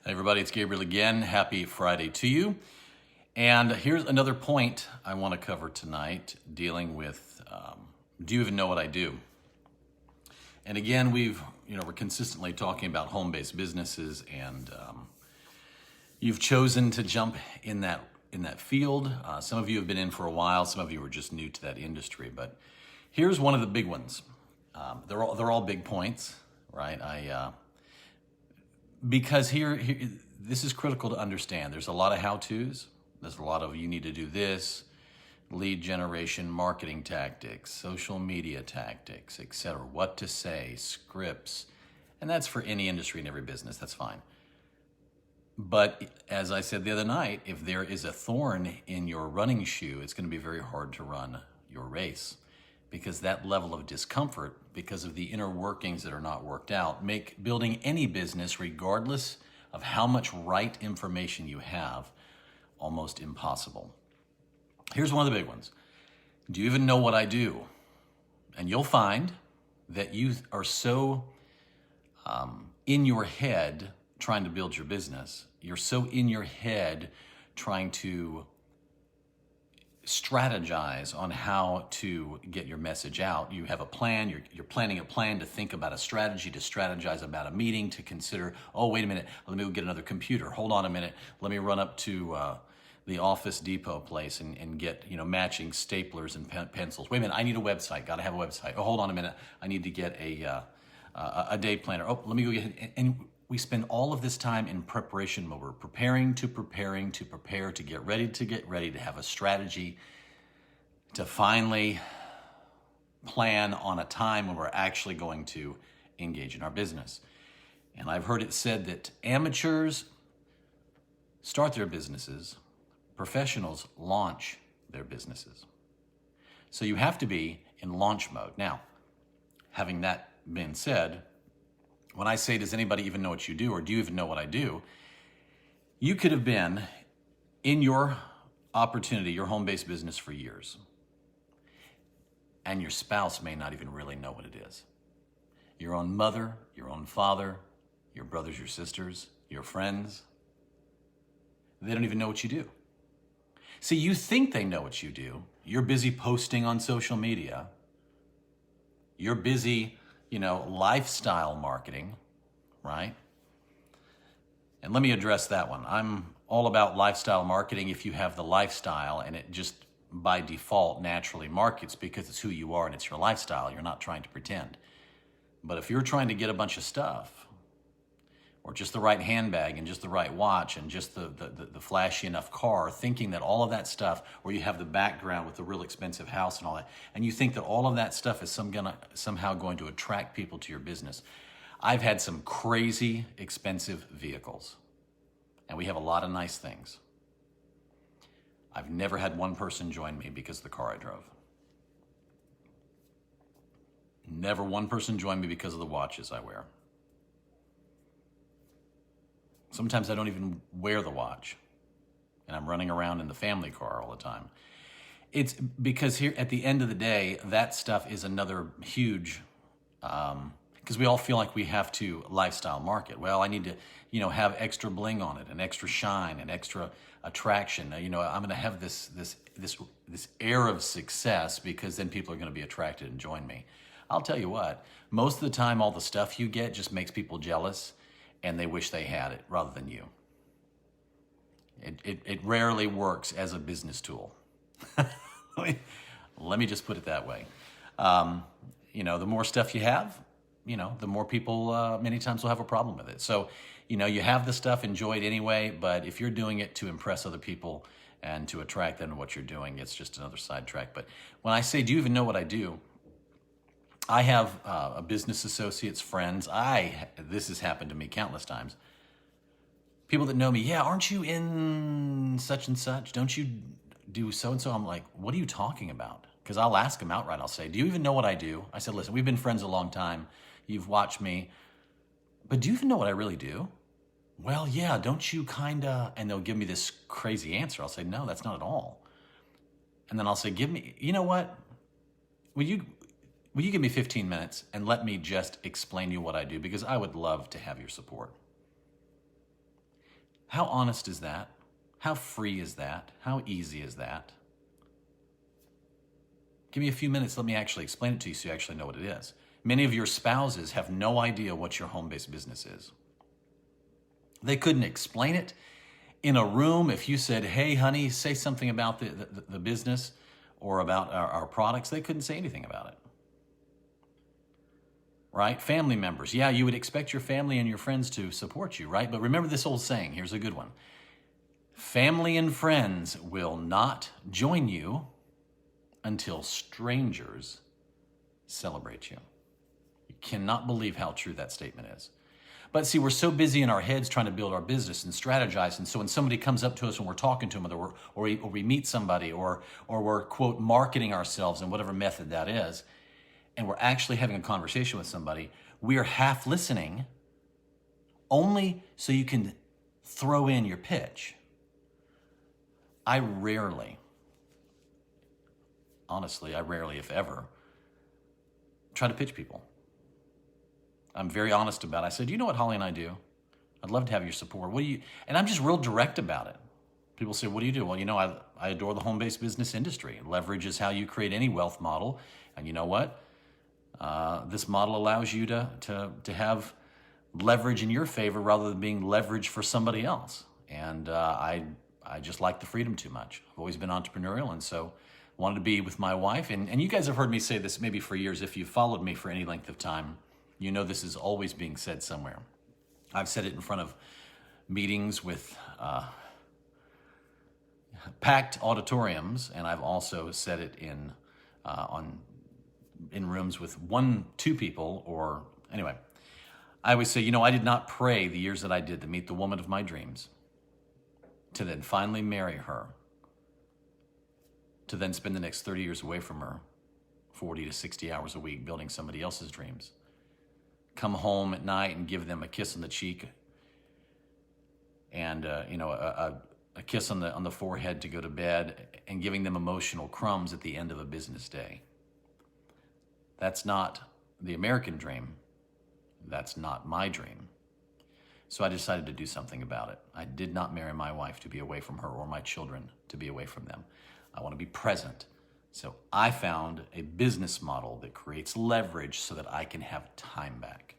Hey everybody, it's Gabriel again. Happy Friday to you. And here's another point I want to cover tonight, dealing with do you even know what I do? And again, we're consistently talking about home-based businesses, and you've chosen to jump in that field. Some of you have been in for a while. Some of you are just new to that industry. But here's one of the big ones. They're all big points, right? Because here, this is critical to understand. There's a lot of how-tos. There's a lot of you need to do this, lead generation, marketing tactics, social media tactics, etc. What to say, scripts. And that's for any industry and every business. That's fine. But as I said the other night, if there is a thorn in your running shoe, it's going to be very hard to run your race, because that level of discomfort, because of the inner workings that are not worked out, make building any business, regardless of how much right information you have, almost impossible. Here's one of the big ones. Do you even know what I do? And you'll find that you are so in your head trying to build your business. You're so in your head trying to strategize on how to get your message out. You have a plan, you're planning a plan to think about a strategy, to strategize about a meeting, to consider, oh, wait a minute, let me go get another computer. Hold on a minute, let me run up to the Office Depot place and get matching staplers and pencils. Wait a minute, I need a website, gotta have a website. Oh, hold on a minute, I need to get a day planner. Oh, let me go get, and we spend all of this time in preparation mode. We're preparing to prepare, to get ready, to have a strategy, to finally plan on a time when we're actually going to engage in our business. And I've heard it said that amateurs start their businesses, professionals launch their businesses. So you have to be in launch mode. Now, having that been said, when I say, does anybody even know what you do, or do you even know what I do? You could have been in your opportunity, your home-based business for years, and your spouse may not even really know what it is. Your own mother, your own father, your brothers, your sisters, your friends, they don't even know what you do. See, you think they know what you do. You're busy posting on social media. You're busy lifestyle marketing, right? And let me address that one. I'm all about lifestyle marketing if you have the lifestyle and it just by default naturally markets because it's who you are and it's your lifestyle. You're not trying to pretend. But if you're trying to get a bunch of stuff, or just the right handbag and just the right watch and just the flashy enough car, thinking that all of that stuff, or you have the background with the real expensive house and all that, and you think that all of that stuff is somehow going to attract people to your business. I've had some crazy expensive vehicles, and we have a lot of nice things. I've never had one person join me because of the car I drove. Never one person joined me because of the watches I wear. Sometimes I don't even wear the watch, and I'm running around in the family car all the time. It's because here at the end of the day, that stuff is another huge, because we all feel like we have to lifestyle market. Well, I need to, have extra bling on it, and extra shine, and extra attraction. I'm going to have this air of success because then people are going to be attracted and join me. I'll tell you what, most of the time, all the stuff you get just makes people jealous, and they wish they had it rather than you. It rarely works as a business tool. Let me just put it that way. The more stuff you have, the more people many times will have a problem with it. So, you have the stuff, enjoy it anyway, but if you're doing it to impress other people and to attract them to what you're doing, it's just another sidetrack. But when I say, do you even know what I do? I have business associates, friends. This has happened to me countless times. People that know me, yeah, aren't you in such and such? Don't you do so-and-so? I'm like, what are you talking about? Because I'll ask them outright. I'll say, do you even know what I do? I said, listen, we've been friends a long time. You've watched me. But do you even know what I really do? Well, yeah, don't you kinda? And they'll give me this crazy answer. I'll say, no, that's not at all. And then I'll say, you know what? Will you give me 15 minutes and let me just explain to you what I do? Because I would love to have your support. How honest is that? How free is that? How easy is that? Give me a few minutes. Let me actually explain it to you so you actually know what it is. Many of your spouses have no idea what your home-based business is. They couldn't explain it in a room. If you said, hey, honey, say something about the business or about our products, they couldn't say anything about it. Right? Family members. Yeah, you would expect your family and your friends to support you, right? But remember this old saying. Here's a good one. Family and friends will not join you until strangers celebrate you. You cannot believe how true that statement is. But see, we're so busy in our heads trying to build our business and strategize. And so when somebody comes up to us and we're talking to them, or we meet somebody, or we're, quote, marketing ourselves in whatever method that is, and we're actually having a conversation with somebody, we are half listening only so you can throw in your pitch. I rarely, if ever, try to pitch people. I'm very honest about it. I said, you know what Holly and I do? I'd love to have your support. What do you, and I'm just real direct about it. People say, what do you do? Well, you know, I adore the home-based business industry. Leverage is how you create any wealth model. And you know what? This model allows you to have leverage in your favor rather than being leveraged for somebody else. And I just like the freedom too much. I've always been entrepreneurial, and so wanted to be with my wife. And you guys have heard me say this maybe for years. If you've followed me for any length of time, you know this is always being said somewhere. I've said it in front of meetings with packed auditoriums, and I've also said it in rooms with 1-2 people, or anyway. I always say, you know, I did not pray the years that I did to meet the woman of my dreams, to then finally marry her, to then spend the next 30 years away from her, 40 to 60 hours a week building somebody else's dreams. Come home at night and give them a kiss on the cheek and a kiss on the forehead to go to bed, and giving them emotional crumbs at the end of a business day. That's not the American dream. That's not my dream. So I decided to do something about it. I did not marry my wife to be away from her, or my children to be away from them. I want to be present. So I found a business model that creates leverage so that I can have time back.